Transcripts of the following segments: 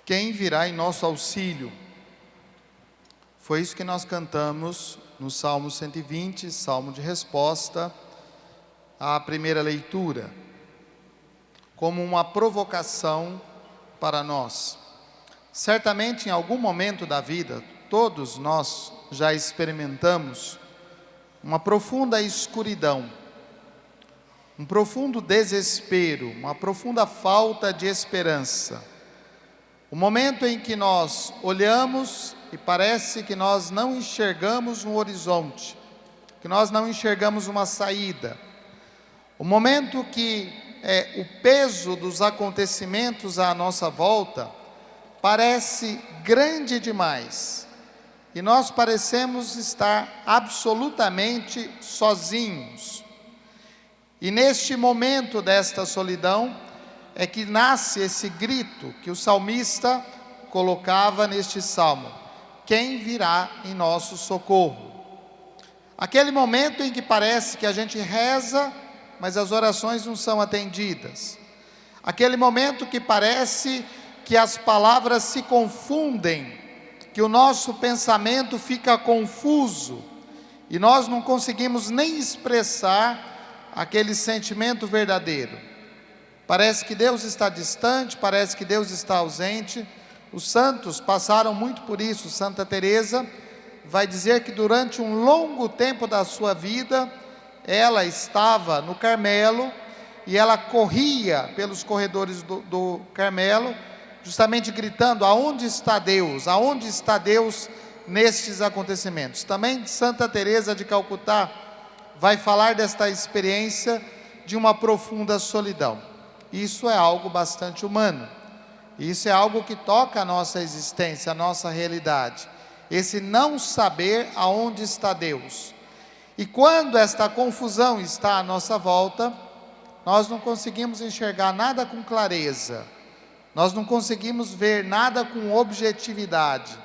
Quem virá em nosso auxílio? Foi isso que nós cantamos no Salmo 120, Salmo de resposta à primeira leitura, como uma provocação para nós. Certamente em algum momento da vida, todos nós já experimentamos uma profunda escuridão, um profundo desespero, uma profunda falta de esperança. O momento em que nós olhamos e parece que nós não enxergamos um horizonte, que nós não enxergamos uma saída. O momento que o peso dos acontecimentos à nossa volta parece grande demais e nós parecemos estar absolutamente sozinhos. E neste momento desta solidão é que nasce esse grito que o salmista colocava neste salmo: quem virá em nosso socorro? Aquele momento em que parece que a gente reza, mas as orações não são atendidas. Aquele momento que parece que as palavras se confundem, que o nosso pensamento fica confuso e nós não conseguimos nem expressar aquele sentimento verdadeiro. Parece que Deus está distante, parece que Deus está ausente. Os santos passaram muito por isso. Santa Teresa vai dizer que durante um longo tempo da sua vida, ela estava no Carmelo e ela corria pelos corredores do Carmelo, justamente gritando: aonde está Deus? Aonde está Deus nestes acontecimentos? Também Santa Teresa de Calcutá vai falar desta experiência de uma profunda solidão. Isso é algo bastante humano. Isso é algo que toca a nossa existência, a nossa realidade. Esse não saber aonde está Deus. E quando esta confusão está à nossa volta, nós não conseguimos enxergar nada com clareza. Nós não conseguimos ver nada com objetividade.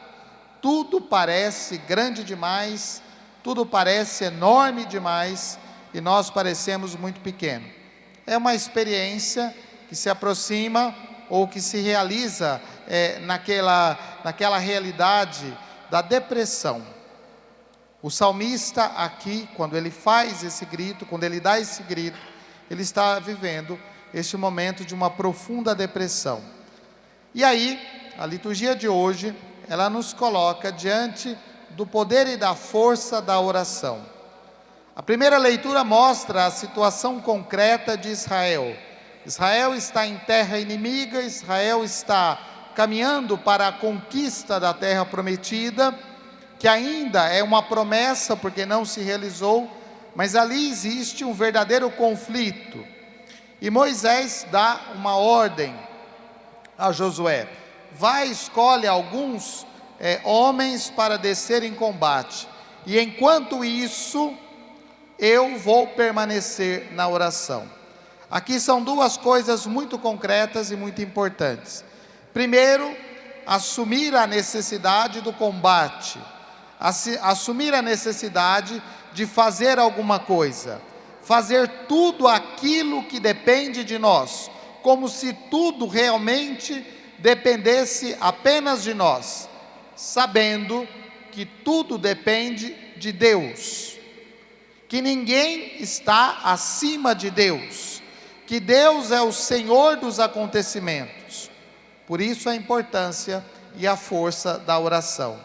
Tudo parece grande demais, tudo parece enorme demais e nós parecemos muito pequenos. É uma experiência que se aproxima ou que se realiza naquela realidade da depressão. O salmista aqui, quando ele faz esse grito, quando ele dá esse grito, ele está vivendo este momento de uma profunda depressão. E aí, a liturgia de hoje, ela nos coloca diante do poder e da força da oração. A primeira leitura mostra a situação concreta de Israel. Israel está em terra inimiga, Israel está caminhando para a conquista da terra prometida, que ainda é uma promessa porque não se realizou, mas ali existe um verdadeiro conflito. E Moisés dá uma ordem a Josué: vai, escolhe alguns homens para descer em combate, e enquanto isso eu vou permanecer na oração. Aqui são duas coisas muito concretas e muito importantes. Primeiro, assumir a necessidade do combate, assumir a necessidade de fazer alguma coisa, fazer tudo aquilo que depende de nós, como se tudo realmente dependesse apenas de nós, sabendo que tudo depende de Deus, que ninguém está acima de Deus, que Deus é o Senhor dos acontecimentos. Por isso a importância e a força da oração.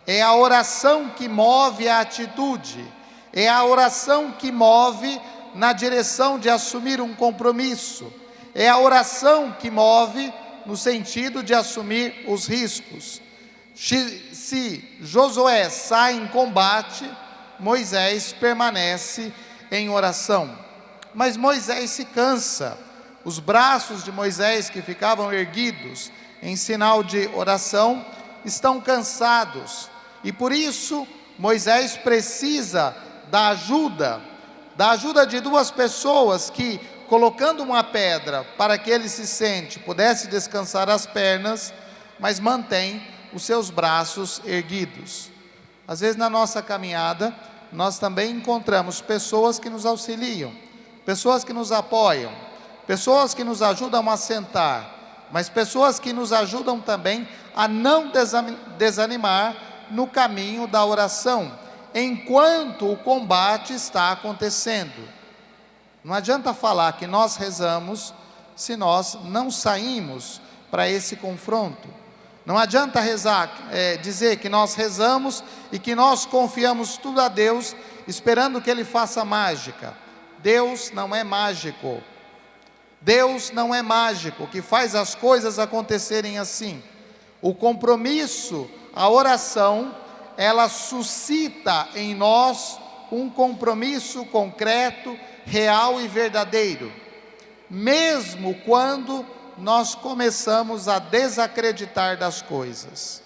É a oração que move a atitude, é a oração que move na direção de assumir um compromisso, é a oração que move no sentido de assumir os riscos. Se Josué sai em combate, Moisés permanece em oração. Mas Moisés se cansa. Os braços de Moisés, que ficavam erguidos em sinal de oração, estão cansados. E por isso Moisés precisa da ajuda de duas pessoas que, colocando uma pedra para que ele se sente, pudesse descansar as pernas, mas mantém os seus braços erguidos. Às vezes na nossa caminhada, nós também encontramos pessoas que nos auxiliam, pessoas que nos apoiam, pessoas que nos ajudam a sentar, mas pessoas que nos ajudam também a não desanimar no caminho da oração, enquanto o combate está acontecendo. Não adianta falar que nós rezamos se nós não saímos para esse confronto. Não adianta dizer que nós rezamos e que nós confiamos tudo a Deus, esperando que Ele faça mágica. Deus não é mágico. Deus não é mágico, que faz as coisas acontecerem assim. O compromisso, a oração, ela suscita em nós um compromisso concreto, real e verdadeiro. Mesmo quando nós começamos a desacreditar das coisas.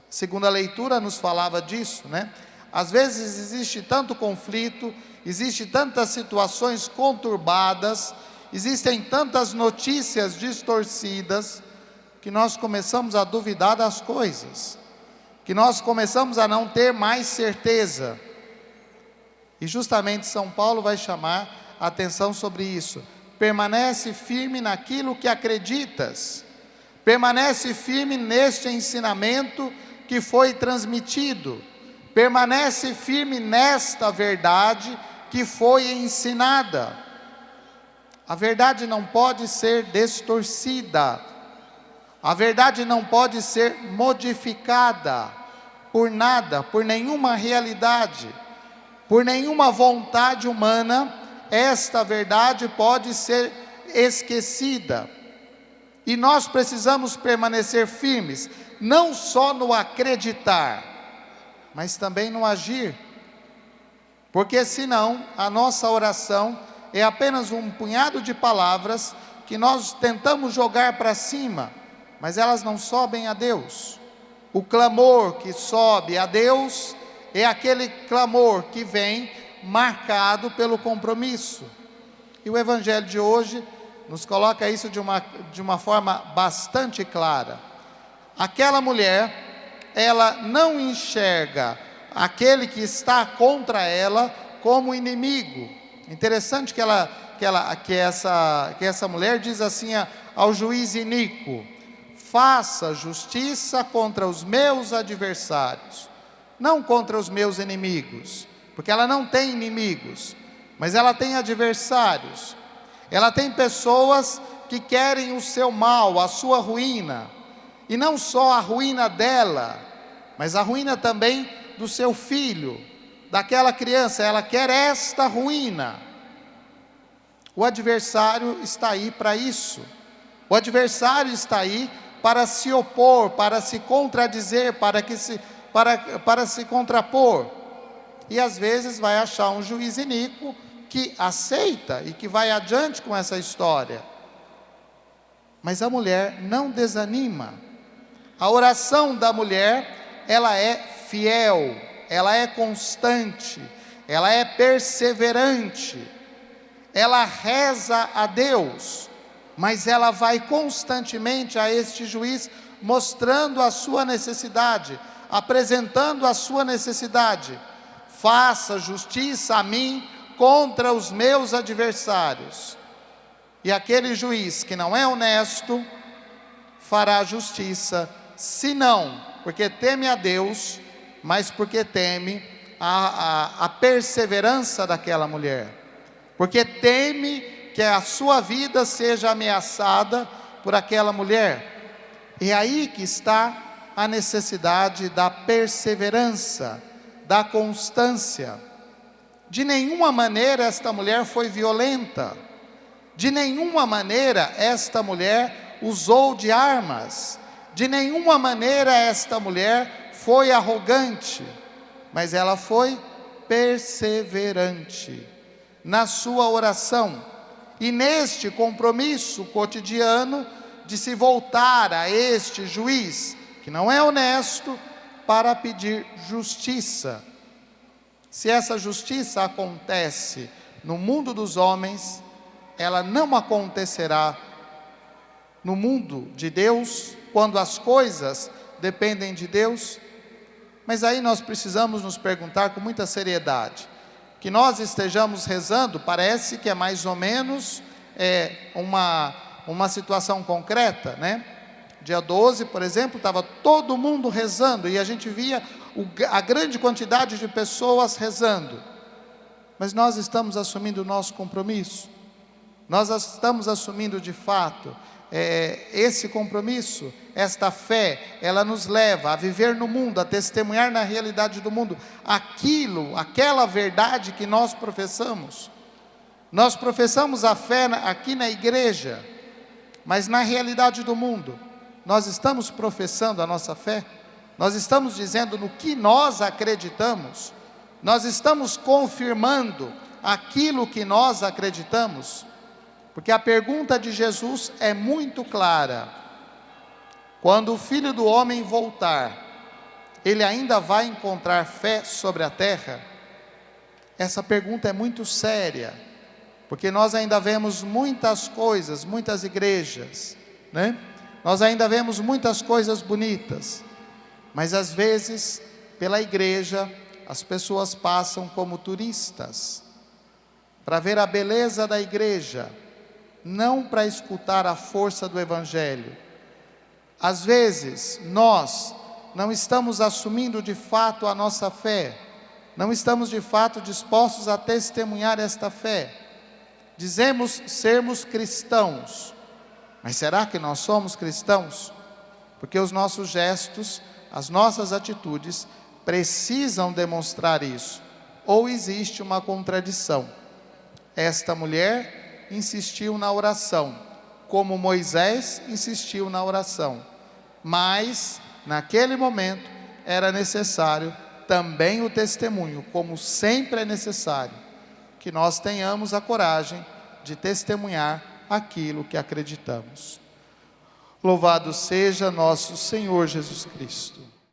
Segunda leitura nos falava disso, né? Às vezes existe tanto conflito, existe tantas situações conturbadas, existem tantas notícias distorcidas, que nós começamos a duvidar das coisas, que nós começamos a não ter mais certeza. E justamente São Paulo vai chamar a atenção sobre isso. Permanece firme naquilo que acreditas, permanece firme neste ensinamento que foi transmitido, permanece firme nesta verdade que foi ensinada. A verdade não pode ser distorcida, a verdade não pode ser modificada por nada, por nenhuma realidade, por nenhuma vontade humana. Esta verdade pode ser esquecida, e nós precisamos permanecer firmes, não só no acreditar, mas também no agir, porque senão a nossa oração é apenas um punhado de palavras que nós tentamos jogar para cima, mas elas não sobem a Deus. O clamor que sobe a Deus é aquele clamor que vem marcado pelo compromisso. E o Evangelho de hoje nos coloca isso de uma forma bastante clara. Aquela mulher, ela não enxerga aquele que está contra ela como inimigo. Interessante que essa mulher diz assim ao juiz iníquo: faça justiça contra os meus adversários, não contra os meus inimigos. Porque ela não tem inimigos, mas ela tem adversários. Ela tem pessoas que querem o seu mal, a sua ruína. E não só a ruína dela, mas a ruína também do seu filho, daquela criança. Ela quer esta ruína. O adversário está aí para isso. O adversário está aí para se opor, para se contradizer, para se contrapor. E às vezes vai achar um juiz iníquo que aceita e que vai adiante com essa história. Mas a mulher não desanima. A oração da mulher, ela é fiel, ela é constante, ela é perseverante. Ela reza a Deus, mas ela vai constantemente a este juiz mostrando a sua necessidade, apresentando a sua necessidade. Faça justiça a mim contra os meus adversários. E aquele juiz que não é honesto fará justiça, se não porque teme a Deus, mas porque teme a perseverança daquela mulher, porque teme que a sua vida seja ameaçada por aquela mulher. E é aí que está a necessidade da perseverança, da constância. De nenhuma maneira esta mulher foi violenta, de nenhuma maneira esta mulher usou de armas, de nenhuma maneira esta mulher foi arrogante, mas ela foi perseverante na sua oração e neste compromisso cotidiano de se voltar a este juiz que não é honesto, para pedir justiça. Se essa justiça acontece no mundo dos homens, ela não acontecerá no mundo de Deus, quando as coisas dependem de Deus. Mas aí nós precisamos nos perguntar com muita seriedade, que nós estejamos rezando, parece que é mais ou menos uma situação concreta, né? Dia 12, por exemplo, estava todo mundo rezando e a gente via a grande quantidade de pessoas rezando. Mas nós estamos assumindo o nosso compromisso? Nós estamos assumindo de fato esse compromisso? Esta fé, ela nos leva a viver no mundo, a testemunhar na realidade do mundo aquela verdade que nós professamos. Nós professamos a fé aqui na igreja, mas na realidade do mundo, nós estamos professando a nossa fé? Nós estamos dizendo no que nós acreditamos? Nós estamos confirmando aquilo que nós acreditamos? Porque a pergunta de Jesus é muito clara: quando o Filho do Homem voltar, ele ainda vai encontrar fé sobre a terra? Essa pergunta é muito séria, porque nós ainda vemos muitas coisas, muitas igrejas, né? Nós ainda vemos muitas coisas bonitas, mas às vezes, pela igreja, as pessoas passam como turistas, para ver a beleza da igreja, não para escutar a força do Evangelho. Às vezes, nós não estamos assumindo de fato a nossa fé, não estamos de fato dispostos a testemunhar esta fé. Dizemos sermos cristãos, mas será que nós somos cristãos? Porque os nossos gestos, as nossas atitudes precisam demonstrar isso, ou existe uma contradição. Esta mulher insistiu na oração, como Moisés insistiu na oração, mas naquele momento era necessário também o testemunho, como sempre é necessário que nós tenhamos a coragem de testemunhar aquilo que acreditamos. Louvado seja nosso Senhor Jesus Cristo.